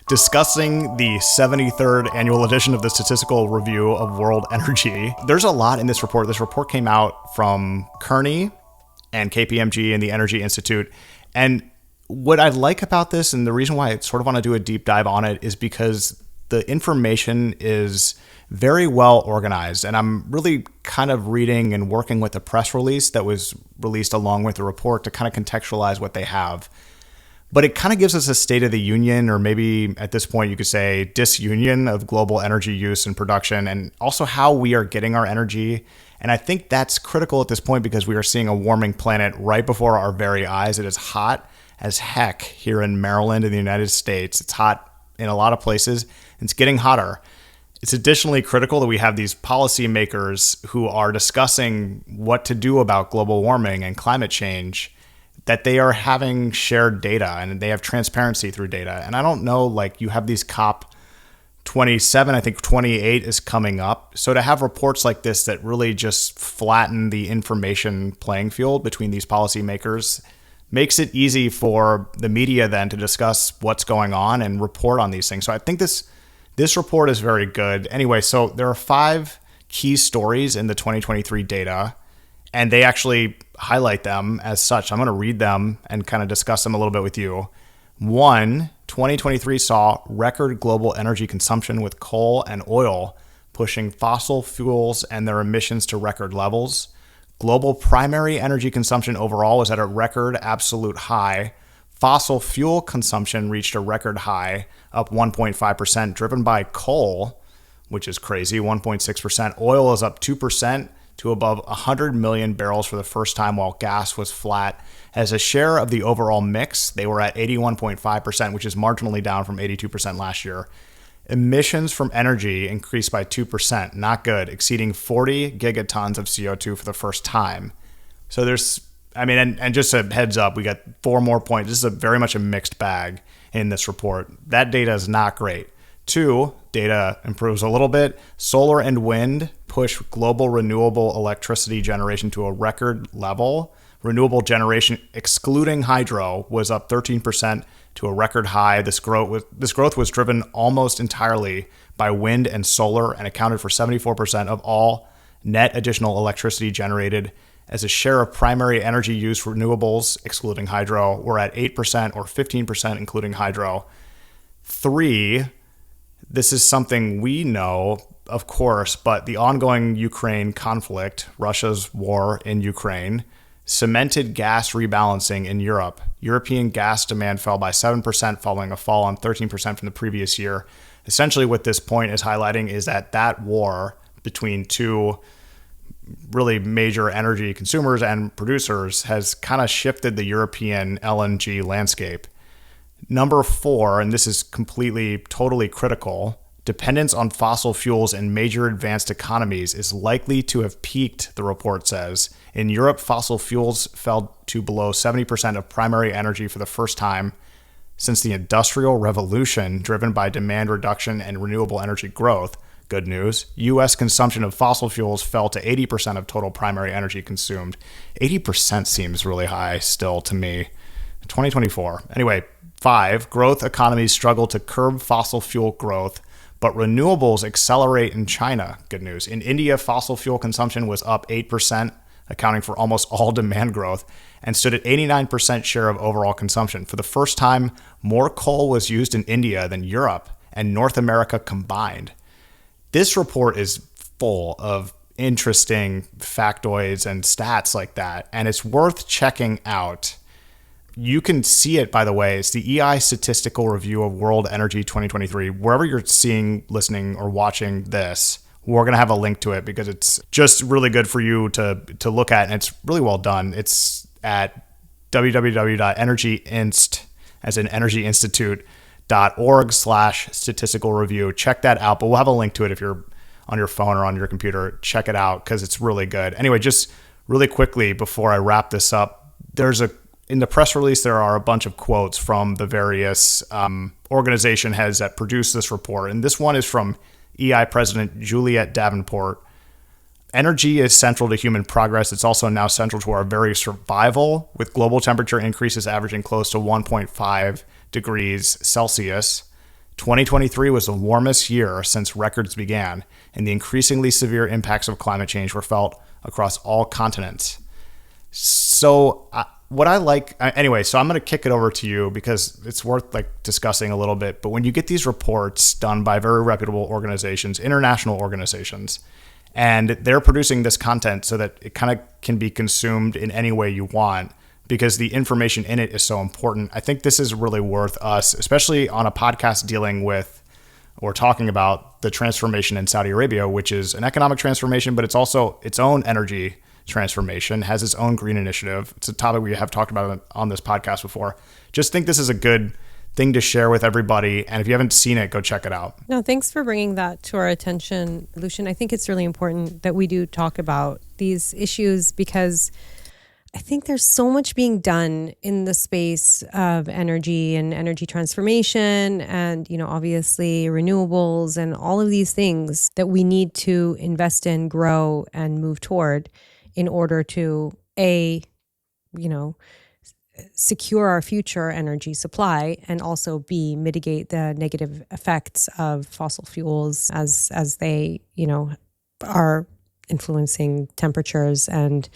discussing the 73rd annual edition of the Statistical Review of World Energy. There's a lot in this report. This report came out from Kearney and KPMG and the Energy Institute. And what I like about this, and the reason why I sort of want to do a deep dive on it, is because the information is very well organized. And I'm really kind of reading and working with the press release that was released along with the report to kind of contextualize what they have. But it kind of gives us a state of the union, or maybe at this point you could say disunion of global energy use and production, and also how we are getting our energy. And I think that's critical at this point because we are seeing a warming planet right before our very eyes. It is hot as heck here in Maryland in the United States. It's hot in a lot of places. It's getting hotter. It's additionally critical that we have these policymakers who are discussing what to do about global warming and climate change, that they are having shared data and they have transparency through data. And I don't know, like you have these COP 27, I think 28 is coming up. So to have reports like this that really just flatten the information playing field between these policymakers makes it easy for the media then to discuss what's going on and report on these things. So I think this report is very good. Anyway, so there are 5 key stories in the 2023 data, and they actually highlight them as such. I'm going to read them and kind of discuss them a little bit with you. 1, 2023 saw record global energy consumption with coal and oil pushing fossil fuels and their emissions to record levels. Global primary energy consumption overall was at a record absolute high. Fossil fuel consumption reached a record high, up 1.5%, driven by coal, which is crazy, 1.6%. Oil is up 2% to above 100 million barrels for the first time, while gas was flat. As a share of the overall mix, they were at 81.5%, which is marginally down from 82% last year. Emissions from energy increased by 2%, not good, exceeding 40 gigatons of CO2 for the first time. So and just a heads up, we got 4 more points. This is very much a mixed bag in this report. That data is not great. 2, data improves a little bit. Solar and wind push global renewable electricity generation to a record level. Renewable generation, excluding hydro, was up 13% to a record high. This growth was driven almost entirely by wind and solar and accounted for 74% of all net additional electricity generated. As a share of primary energy use, renewables, excluding hydro, were at 8% or 15%, including hydro. 3, this is something we know, of course, but the ongoing Ukraine conflict, Russia's war in Ukraine, cemented gas rebalancing in Europe. European gas demand fell by 7% following a fall on 13% from the previous year. Essentially what this point is highlighting is that war between 2 really major energy consumers and producers has kind of shifted the European LNG landscape. Number 4, and this is totally critical, dependence on fossil fuels in major advanced economies is likely to have peaked, the report says. In Europe, fossil fuels fell to below 70% of primary energy for the first time since the Industrial Revolution, driven by demand reduction and renewable energy growth. Good news. U.S. consumption of fossil fuels fell to 80% of total primary energy consumed. 80% seems really high still to me. 2024. Anyway, 5, growth economies struggle to curb fossil fuel growth, but renewables accelerate in China. Good news. In India, fossil fuel consumption was up 8%, accounting for almost all demand growth, and stood at 89% share of overall consumption. For the first time, more coal was used in India than Europe and North America combined. This report is full of interesting factoids and stats like that, and it's worth checking out. You can see it, by the way. It's the EI Statistical Review of World Energy 2023. Wherever you're seeing, listening, or watching this, we're going to have a link to it because it's just really good for you to look at, and it's really well done. It's at www.energyinst, as in energyinstitute.org/statistical review. Check that out, but we'll have a link to it if you're on your phone or on your computer. Check it out because it's really good. Anyway, just really quickly before I wrap this up, in the press release, there are a bunch of quotes from the various organization heads that produced this report. And this one is from EI President Juliet Davenport. Energy is central to human progress. It's also now central to our very survival, with global temperature increases averaging close to 1.5 degrees Celsius. 2023 was the warmest year since records began, and the increasingly severe impacts of climate change were felt across all continents. So what I like, anyway, so I'm going to kick it over to you because it's worth like discussing a little bit. But when you get these reports done by very reputable organizations, international organizations, and they're producing this content so that it kind of can be consumed in any way you want, because the information in it is so important. I think this is really worth us, especially on a podcast dealing with or talking about the transformation in Saudi Arabia, which is an economic transformation, but it's also its own energy transformation, has its own green initiative. It's a topic we have talked about on this podcast before. Just think this is a good thing to share with everybody. And if you haven't seen it, go check it out. No, thanks for bringing that to our attention, Lucian. I think it's really important that we do talk about these issues because I think there's so much being done in the space of energy and energy transformation and, obviously renewables and all of these things that we need to invest in, grow, and move toward in order to, secure our future energy supply and also B, mitigate the negative effects of fossil fuels as they, are influencing temperatures and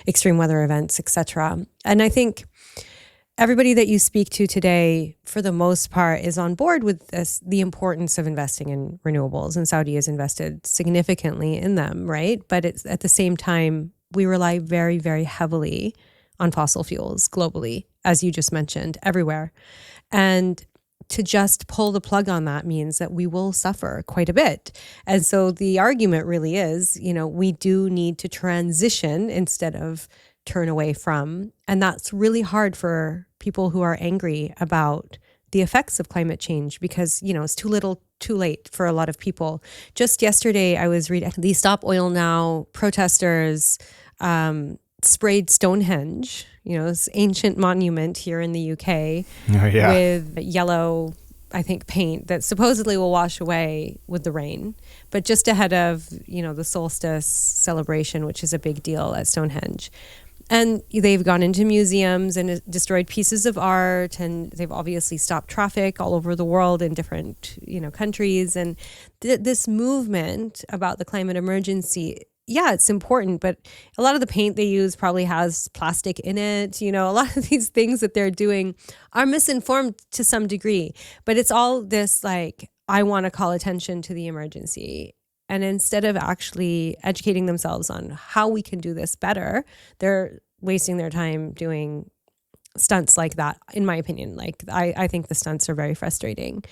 extreme weather events, etc. And I think everybody that you speak to today, for the most part, is on board with this, the importance of investing in renewables. And Saudi has invested significantly in them, right? But it's at the same time, we rely very, very heavily on fossil fuels globally, as you just mentioned, everywhere. And to just pull the plug on that means that we will suffer quite a bit. And so the argument really is, we do need to transition instead of turn away from. And that's really hard for people who are angry about the effects of climate change because, it's too little, too late for a lot of people. Just yesterday, I was reading the Stop Oil Now protesters sprayed Stonehenge, this ancient monument here in the UK, with yellow, I think, paint that supposedly will wash away with the rain. But just ahead of, the solstice celebration, which is a big deal at Stonehenge. And they've gone into museums and destroyed pieces of art, and they've obviously stopped traffic all over the world in different, countries. And this movement about the climate emergency, yeah, it's important, but a lot of the paint they use probably has plastic in it. A lot of these things that they're doing are misinformed to some degree, but it's all this I want to call attention to the emergency. And instead of actually educating themselves on how we can do this better, they're wasting their time doing stunts like that, in my opinion. I think the stunts are very frustrating.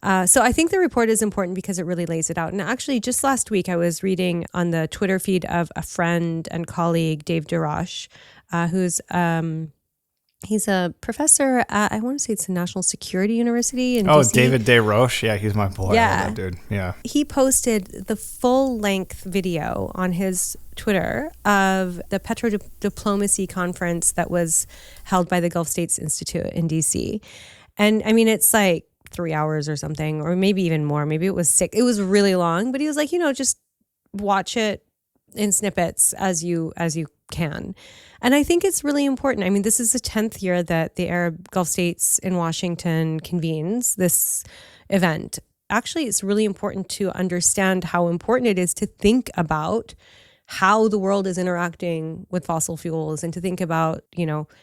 So I think the report is important because it really lays it out. And actually, just last week, I was reading on the Twitter feed of a friend and colleague, Dave DeRoche, who's he's a professor at, I want to say it's a National Security University in DC. David DeRoche. Yeah, he's my boy. Yeah. I love that dude. Yeah. He posted the full-length video on his Twitter of the petrodiplomacy conference that was held by the Gulf States Institute in DC. And I mean, it's 3 hours or something, or maybe even more. Maybe it was 6. It was really long, but he was like, just watch it in snippets as you can. And I think it's really important. I mean, this is the 10th year that the Arab Gulf States in Washington convenes this event. Actually, it's really important to understand how important it is to think about how the world is interacting with fossil fuels and to think about,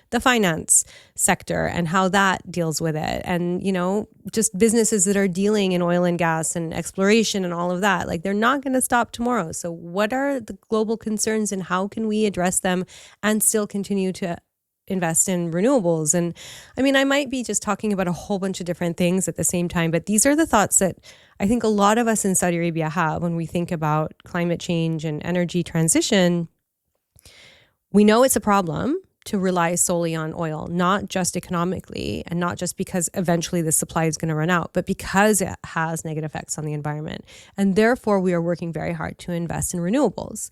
the finance sector and how that deals with it. And, just businesses that are dealing in oil and gas and exploration and all of that, they're not going to stop tomorrow. So what are the global concerns and how can we address them and still continue to invest in renewables? And I mean, I might be just talking about a whole bunch of different things at the same time, but these are the thoughts that I think a lot of us in Saudi Arabia have when we think about climate change and energy transition. We know it's a problem to rely solely on oil, not just economically and not just because eventually the supply is going to run out, but because it has negative effects on the environment. And therefore, we are working very hard to invest in renewables,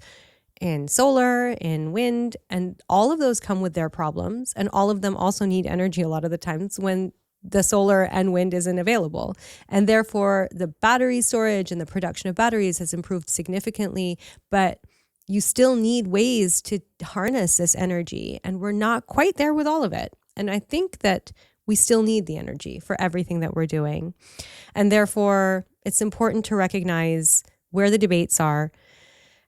in solar, in wind, and all of those come with their problems. And all of them also need energy a lot of the times when the solar and wind isn't available. And therefore, the battery storage and the production of batteries has improved significantly, but you still need ways to harness this energy. And we're not quite there with all of it. And I think that We still need the energy for everything that we're doing. And therefore, it's important to recognize where the debates are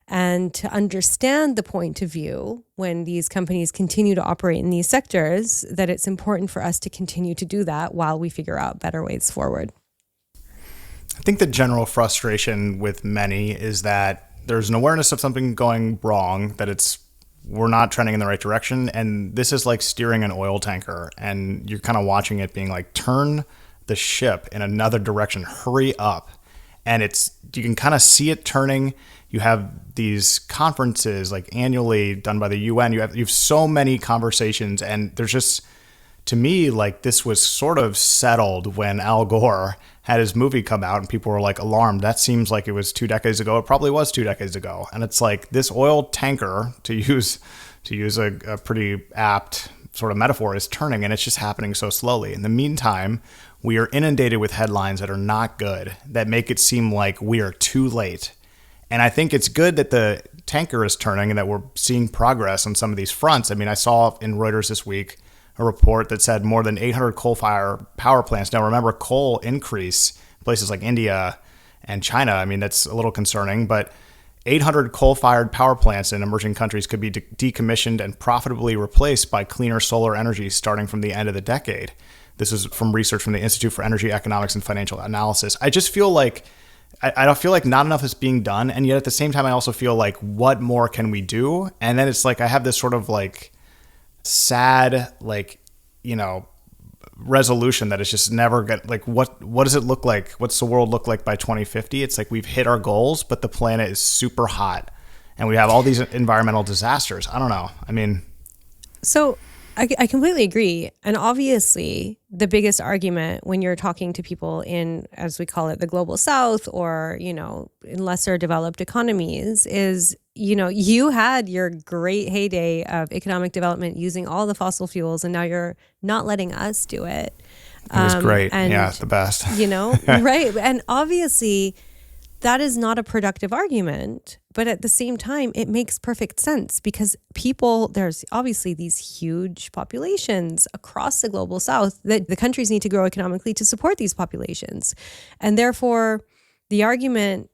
and to understand the point of view when these companies continue to operate in these sectors, that it's important for us to continue to do that while we figure out better ways forward. I think the general frustration with many is that there's an awareness of something going wrong, that we're not trending in the right direction. And this is like steering an oil tanker, and you're kind of watching it being like, turn the ship in another direction, hurry up. And you can kind of see it turning. You have these conferences like annually done by the UN. You have so many conversations, and there's just, to me, like this was sort of settled when Al Gore had his movie come out and people were like alarmed. That seems like it was 2 decades ago. It probably was 2 decades ago. And it's like this oil tanker, to use a pretty apt sort of metaphor, is turning, and it's just happening so slowly. In the meantime, we are inundated with headlines that are not good, that make it seem like we are too late. And I think it's good that the tanker is turning and that we're seeing progress on some of these fronts. I mean, I saw in Reuters this week a report that said more than 800 coal-fired power plants. Now, remember, coal increase in places like India and China. I mean, that's a little concerning, but 800 coal-fired power plants in emerging countries could be decommissioned and profitably replaced by cleaner solar energy starting from the end of the decade. This is from research from the Institute for Energy Economics and Financial Analysis. I just feel like I don't feel like not enough is being done. And yet at the same time, I also feel like, what more can we do? And then it's like, I have this sort of like sad, like, resolution that is just never get like, what does it look like? What's the world look like by 2050? It's like, we've hit our goals, but the planet is super hot and we have all these environmental disasters. I don't know. I mean, so I completely agree. And obviously, the biggest argument when you're talking to people in, as we call it, the global south, or, in lesser developed economies is, you had your great heyday of economic development using all the fossil fuels, and now you're not letting us do it. It was great. Yeah, the best. Right. And obviously, that is not a productive argument. But at the same time, it makes perfect sense because there's obviously these huge populations across the global south that the countries need to grow economically to support these populations. And therefore, the argument,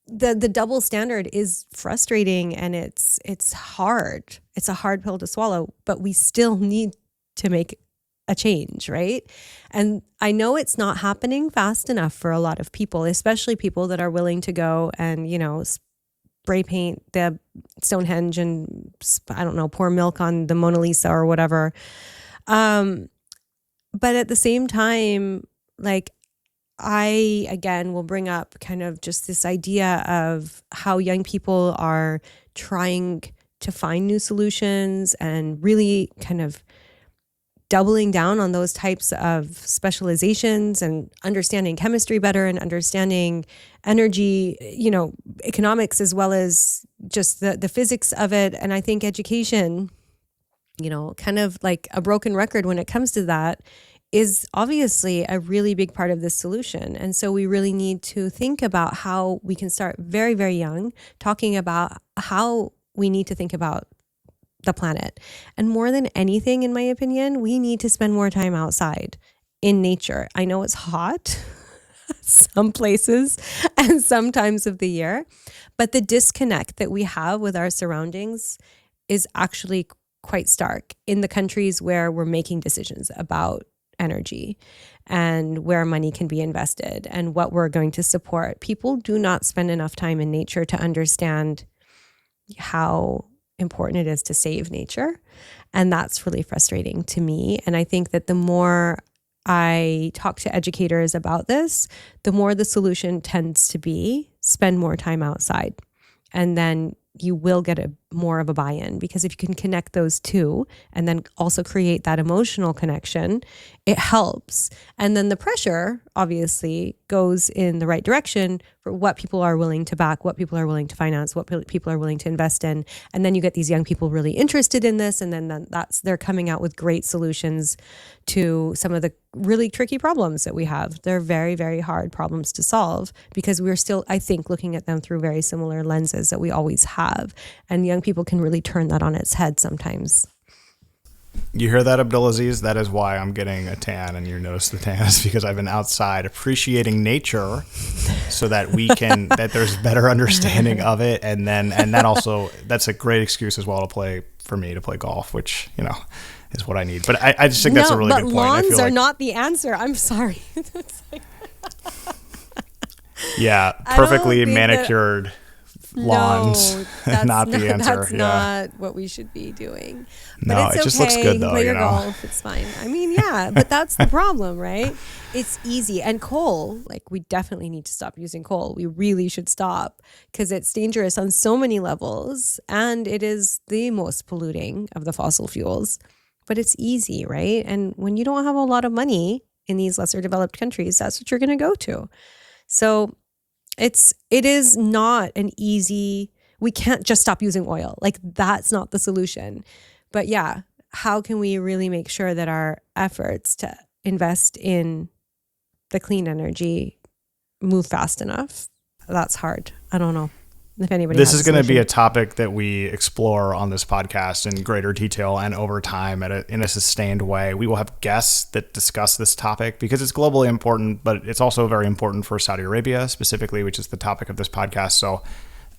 the double standard is frustrating, and it's hard. It's a hard pill to swallow, but we still need to make a change, right? And I know it's not happening fast enough for a lot of people, especially people that are willing to go and, spray paint the Stonehenge and, I don't know, pour milk on the Mona Lisa or whatever. But at the same time, like, I, again, will bring up kind of just this idea of how young people are trying to find new solutions and really kind of doubling down on those types of specializations and understanding chemistry better and understanding energy, economics, as well as just the physics of it. And I think education, kind of like a broken record when it comes to that, is obviously a really big part of this solution. And so we really need to think about how we can start very, very young, talking about how we need to think about the planet. And more than anything, in my opinion, we need to spend more time outside in nature. I know it's hot some places and some times of the year, but the disconnect that we have with our surroundings is actually quite stark in the countries where we're making decisions about energy and where money can be invested and what we're going to support. People do not spend enough time in nature to understand how important it is to save nature. And that's really frustrating to me. And I think that the more I talk to educators about this, the more the solution tends to be spend more time outside. And then you will get more of a buy-in, because if you can connect those two and then also create that emotional connection, it helps. And then the pressure obviously goes in the right direction for what people are willing to back, what people are willing to finance, what people are willing to invest in. And then you get these young people really interested in this. And then they're coming out with great solutions to some of the really tricky problems that we have. They're very, very hard problems to solve because we're still, I think, looking at them through very similar lenses that we always have. And young people can really turn that on its head sometimes. You hear that, Abdulaziz? That is why I'm getting a tan, and you notice the tan is because I've been outside appreciating nature, so that that there's better understanding of it, and that also that's a great excuse as well for me to play golf, which is what I need. But I just think that's a really good point. Lawns are not the answer. I'm sorry. Yeah, perfectly manicured lawns, not the answer. That's not what we should be doing. But no, it's it just looks good though. Play your golf, it's fine. I mean, yeah, but that's the problem, right? It's easy. And coal, we definitely need to stop using coal. We really should stop because it's dangerous on so many levels, and it is the most polluting of the fossil fuels. But it's easy, right? And when you don't have a lot of money in these lesser developed countries, that's what you're going to go to. So it is not an easy, we can't just stop using oil. That's not the solution. But yeah, how can we really make sure that our efforts to invest in the clean energy move fast enough? That's hard. I don't know if anybody This is going to be a topic that we explore on this podcast in greater detail and over time in a sustained way. We will have guests that discuss this topic because it's globally important, but it's also very important for Saudi Arabia specifically, which is the topic of this podcast. So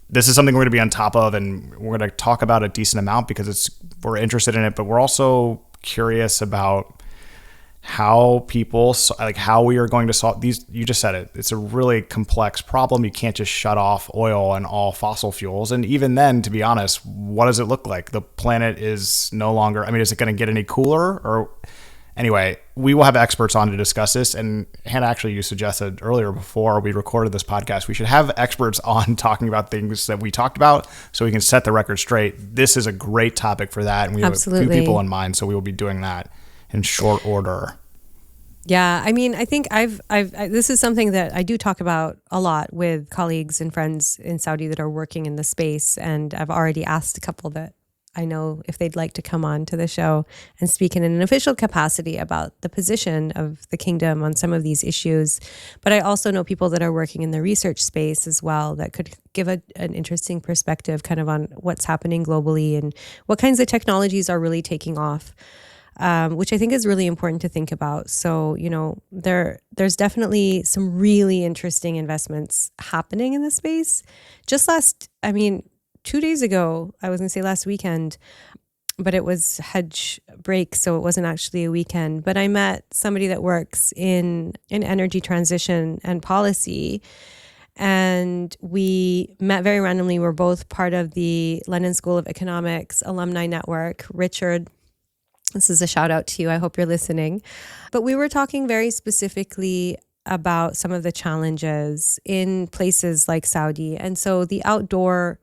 this is something we're going to be on top of, and we're going to talk about a decent amount because we're interested in it, but we're also curious about how we are going to solve these. You just said it. It's a really complex problem. You can't just shut off oil and all fossil fuels. And even then, to be honest, what does it look like? The planet is no longer, is it going to get any cooler? Or anyway, we will have experts on to discuss this. And Hannah, actually, you suggested earlier before we recorded this podcast, we should have experts on talking about things that we talked about so we can set the record straight. This is a great topic for that. And we have a few people in mind, so we will be doing that in short order. Yeah, I think this is something that I do talk about a lot with colleagues and friends in Saudi that are working in the space, and I've already asked a couple that I know if they'd like to come on to the show and speak in an official capacity about the position of the kingdom on some of these issues. But I also know people that are working in the research space as well that could give an interesting perspective kind of on what's happening globally and what kinds of technologies are really taking off. Which I think is really important to think about. So, there's definitely some really interesting investments happening in this space. Just 2 days ago, I was going to say last weekend, but it was Hajj break, so it wasn't actually a weekend. But I met somebody that works in energy transition and policy. And we met very randomly. We're both part of the London School of Economics alumni network. Richard, this is a shout out to you. I hope you're listening. But we were talking very specifically about some of the challenges in places like Saudi. And so the outdoor,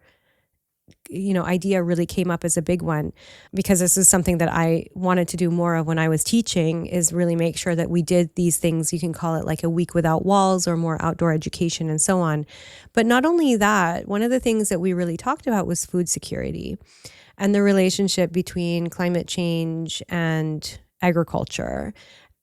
idea really came up as a big one because this is something that I wanted to do more of when I was teaching, is really make sure that we did these things. You can call it like a week without walls or more outdoor education and so on. But not only that, one of the things that we really talked about was food security and the relationship between climate change and agriculture.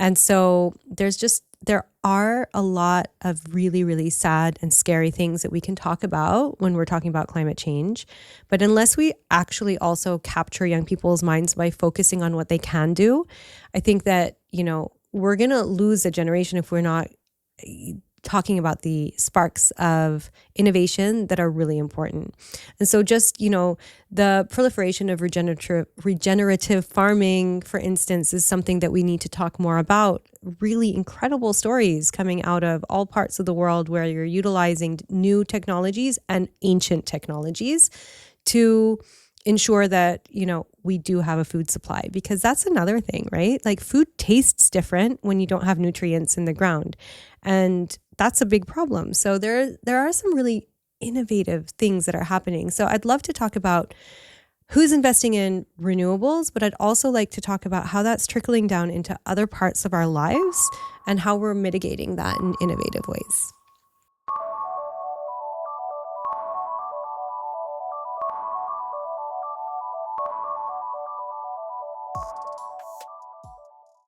And so there are a lot of really, really sad and scary things that we can talk about when we're talking about climate change. But unless we actually also capture young people's minds by focusing on what they can do, I think that, we're going to lose a generation if we're not talking about the sparks of innovation that are really important. And so just, the proliferation of regenerative farming, for instance, is something that we need to talk more about. Really incredible stories coming out of all parts of the world where you're utilizing new technologies and ancient technologies to ensure that, we do have a food supply, because that's another thing, right? Like food tastes different when you don't have nutrients in the ground. And that's a big problem. So there are some really innovative things that are happening. So I'd love to talk about who's investing in renewables, but I'd also like to talk about how that's trickling down into other parts of our lives and how we're mitigating that in innovative ways.